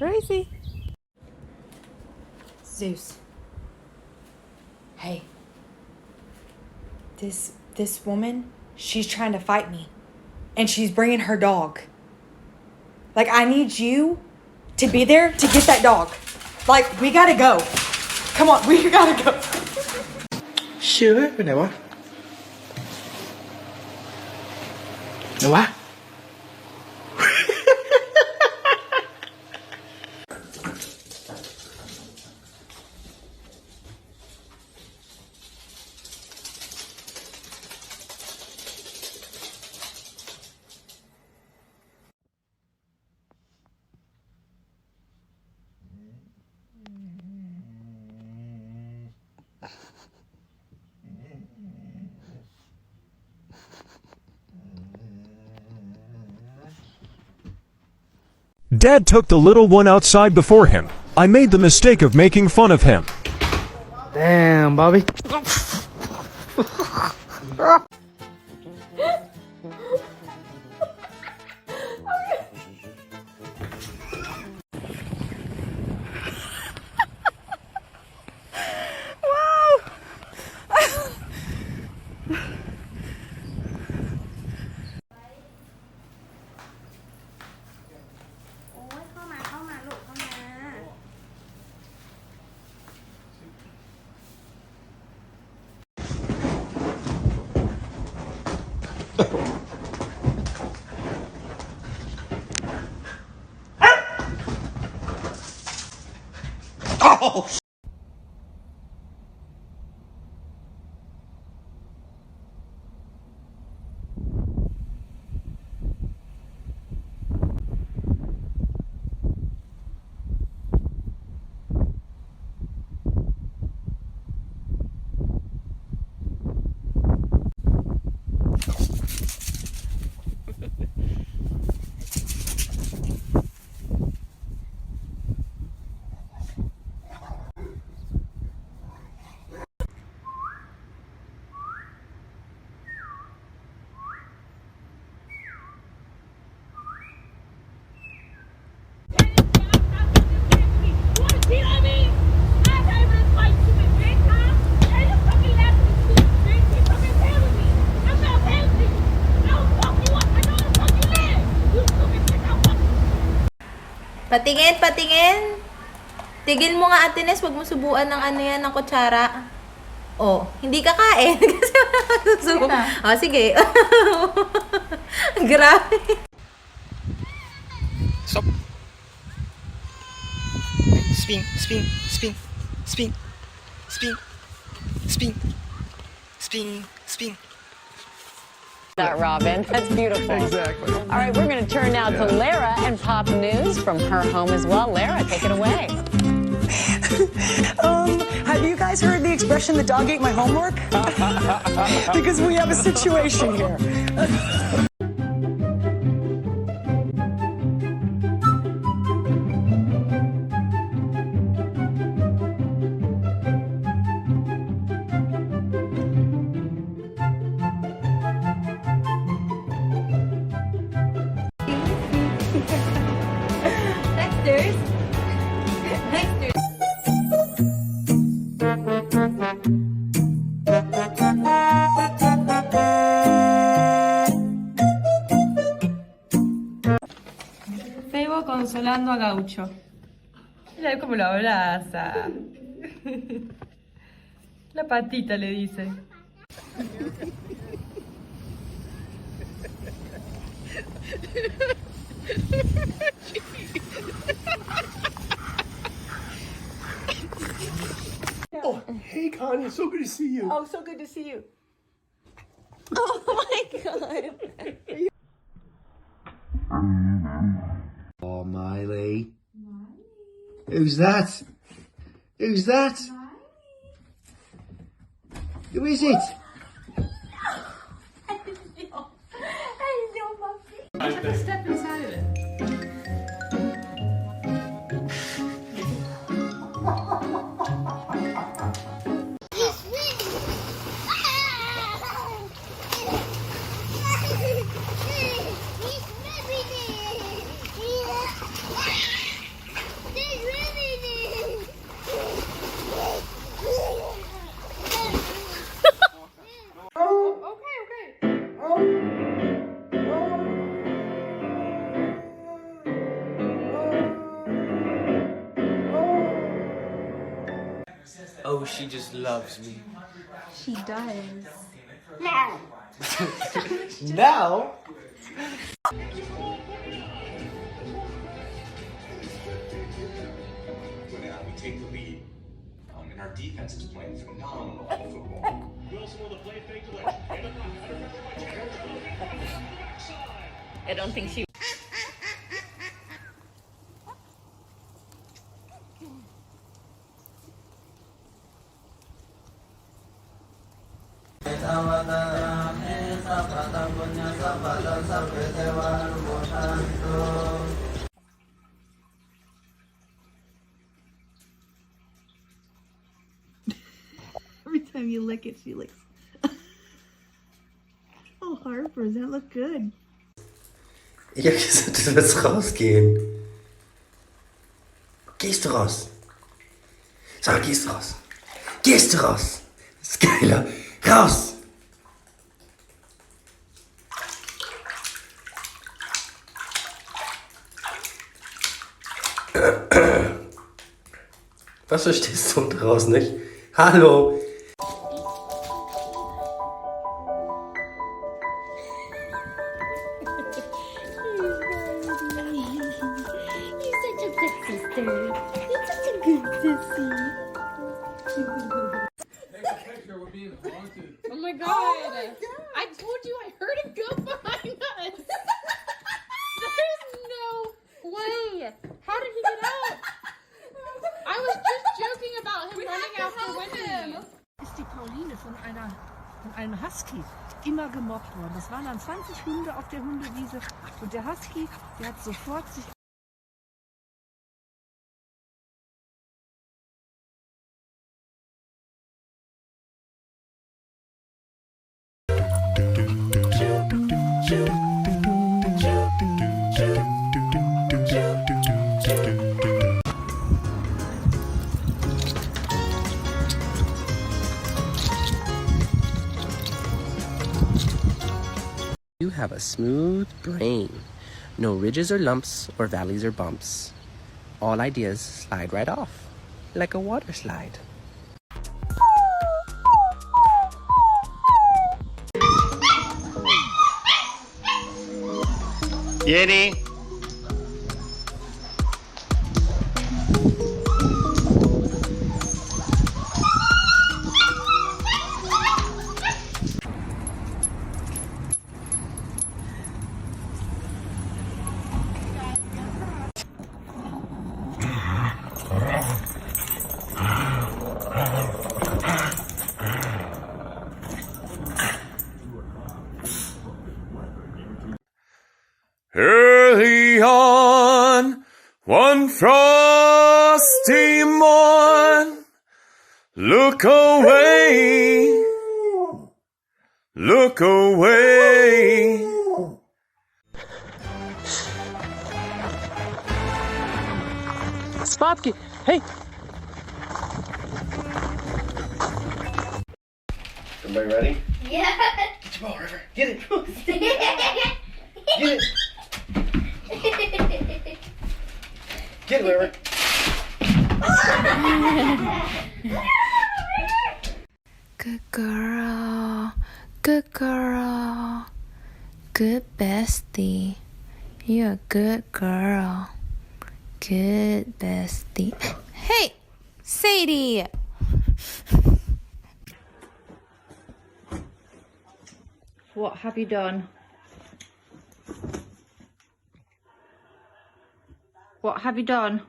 Crazy. Zeus. Hey. This woman, she's trying to fight me. And she's bringing her dog. Like, I need you to be there to get that dog. Like, we gotta go. Come on, we gotta go. เชื่อไปไหนวะไหนวะ Dad took the little one outside before him. I made the mistake of making fun of him. Damn, Bobby. Oh! Patingin, patingin. Tigil mo nga, Ate Nes. Huwag mo subuan ng ano yan, ng kutsara. Oh, hindi ka kain. Kasi susubo. Oh, sige. Grabe. Stop. Spin, spin, spin, spin, spin, spin, spin, spin. That, Robin. That's beautiful. Exactly. All right, we're going to turn now to Lara and pop news from her home as well. Lara, take it away. Have you guys heard the expression, the dog ate my homework? Because we have a situation here. Dexter's. Dexter's. Febo consolando a Gaucho. Mira cómo lo abraza. La patita le dice. Oh, hey, Connie. So good to see you. Oh, so good to see you. Oh my God. Oh, Miley. Who's that? Who's that? Who is it? Just step inside of it. know she just loves me. She does. Now. We take the lead, and our defense is playing phenomenal football. Wilson with a play fake to Lynch. I don't think she. Every time you lick it, she licks. Oh, Harper, that look good. Ich hab gesagt, du wirst rausgehen. Gehst du raus? Sag, gehst du raus? Gehst du raus? Skyler, raus! Was verstehst du daraus nicht? Hallo! Oh my god! I told you I heard him go behind us! There's no way! How did he get out? I was just joking about him running after Wendy. Ist die Pauline von einem Husky immer gemobbt worden. Das waren dann 20 Hunde auf der Hundewiese und der Husky, der hat sofort sich You have a smooth brain. No ridges or lumps or valleys or bumps. All ideas slide right off, like a water slide. Jenny. Early on, one frosty morn, look away, look away. Spotky, hey! Everybody ready? Yeah. Get your ball, River. Get it. Get Get it. Get it, River. Good girl. Good girl. Good bestie. You're a good girl. Good bestie. Hey, Sadie. What have you done? What have you done?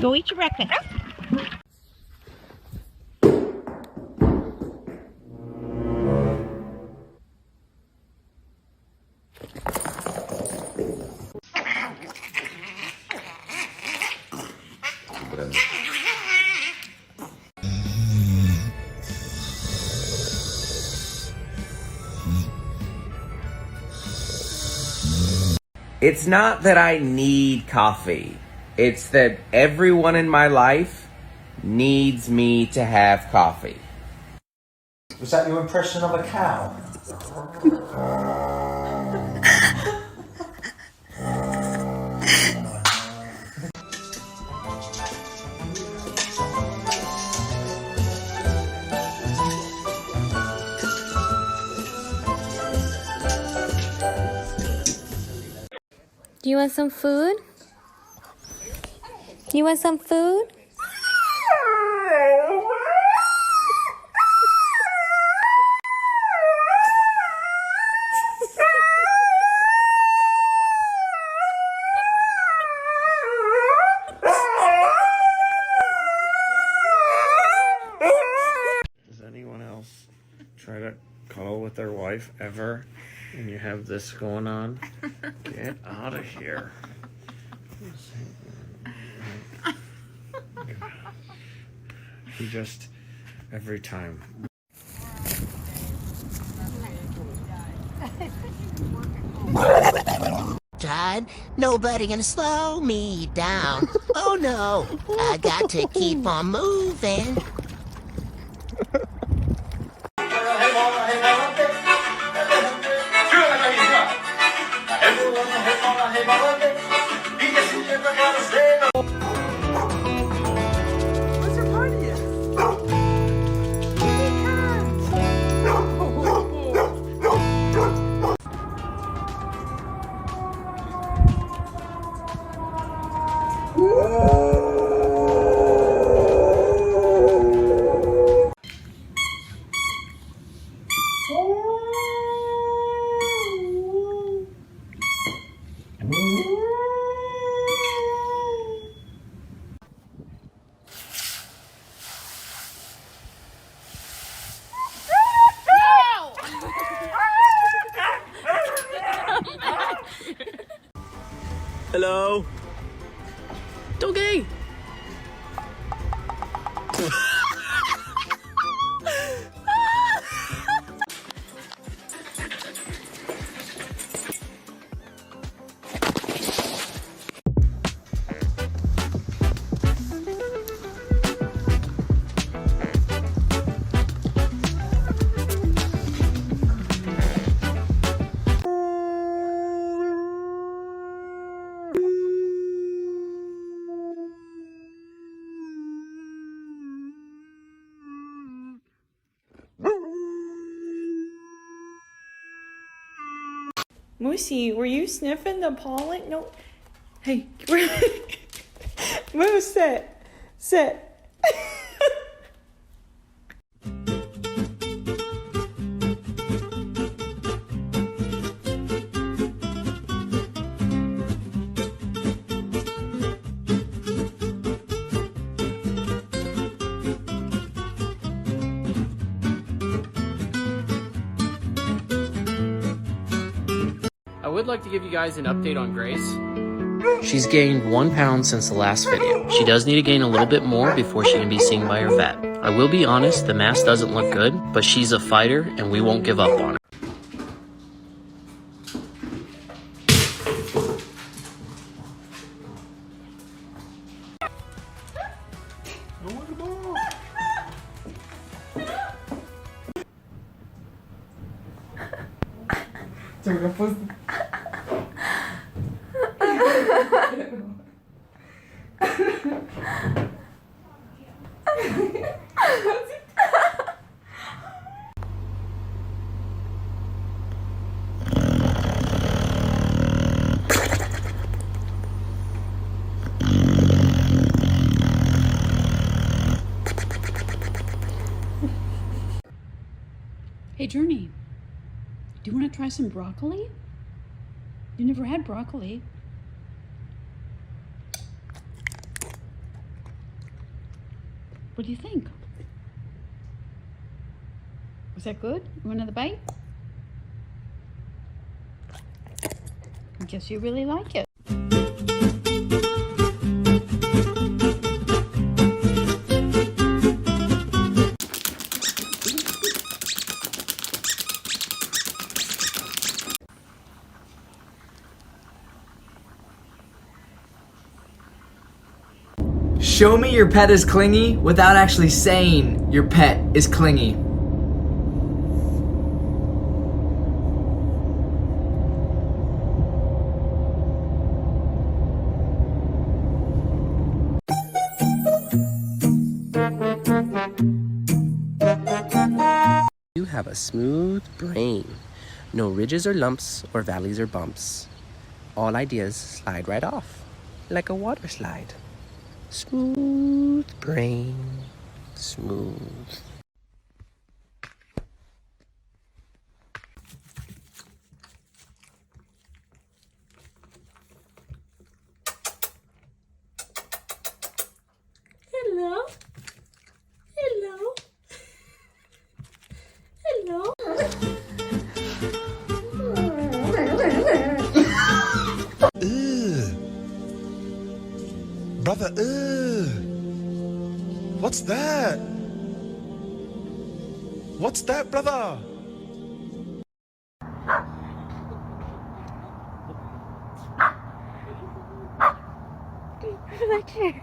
Go eat your breakfast. It's not that I need coffee. It's that everyone in my life needs me to have coffee. Was that your impression of a cow? Do you want some food? You want some food? Does anyone else try to cuddle with their wife ever? And you have this going on? Get out of here. He just, every time. Tried. Nobody gonna slow me down. Oh no, I got to keep on moving. What's your party? Hello? Doggy! Moosey, were you sniffing the pollen? No. Hey, Moose, sit. Sit. I would like to give you guys an update on Grace. She's gained 1 pound since the last video. She does need to gain a little bit more before she can be seen by her vet. I will be honest, the mask doesn't look good, but she's a fighter and we won't give up on her. Hey, Journey, do you want to try some broccoli? You never had broccoli. What do you think? Was that good? You want another bite? I guess you really like it. Show me your pet is clingy without actually saying your pet is clingy. have a smooth brain. No ridges or lumps or valleys or bumps. All ideas slide right off, like a water slide. Smooth brain, smooth. Hello. Hello. Hello. Brother, what's that? What's that, brother? Right here.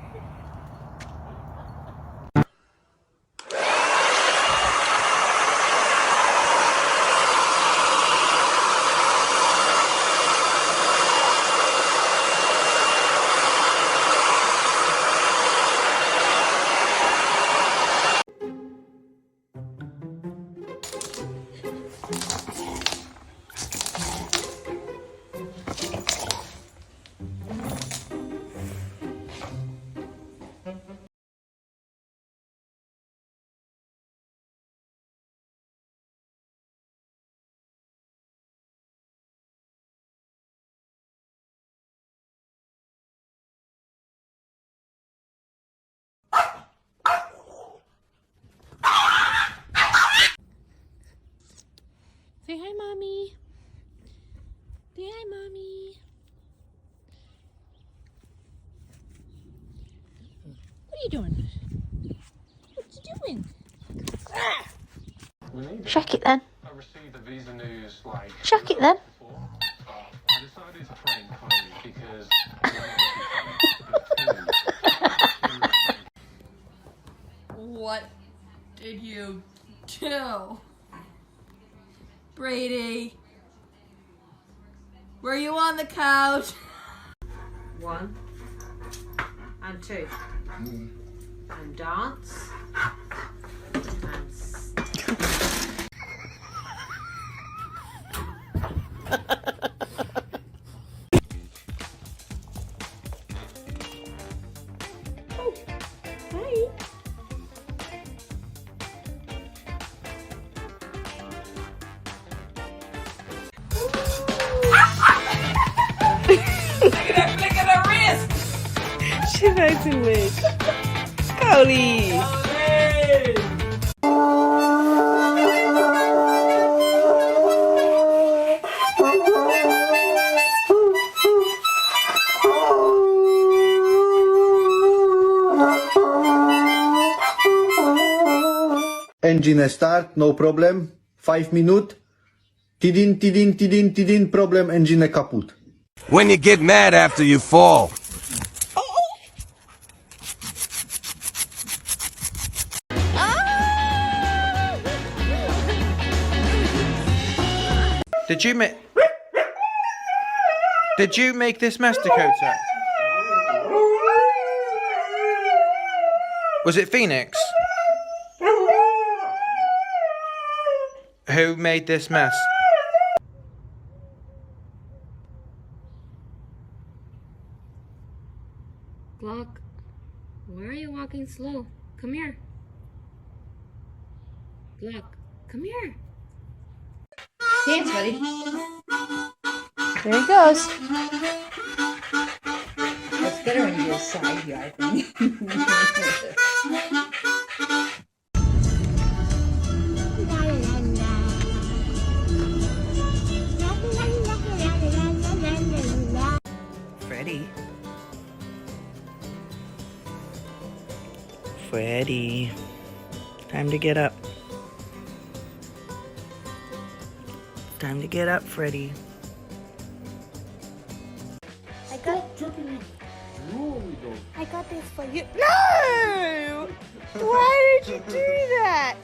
Say hi, Mommy. Say hi, Mommy. What are you doing? What you doing? Check it then. I received the visa news like Check it then. I decided to prank Chloe because What did you do? Brady? Were you on the couch? 1 and 2 and dance and Oh, hi. Look at that flick of the wrist! She's acting weird. Cody! Engine start, no problem. 5 minutes. Tidin, tidin, tidin, tidin, problem, engine kaput. When you get mad after you fall. Did you make this mess, Dakota? Was it Phoenix? Who made this mess? Glock, why are you walking slow? Come here. Glock, come here. Dance, buddy. There he goes. It's better when you go side view, I think. Freddy. Freddy. Time to get up. Time to get up, Freddy. I got this for you. No! Why did you do that?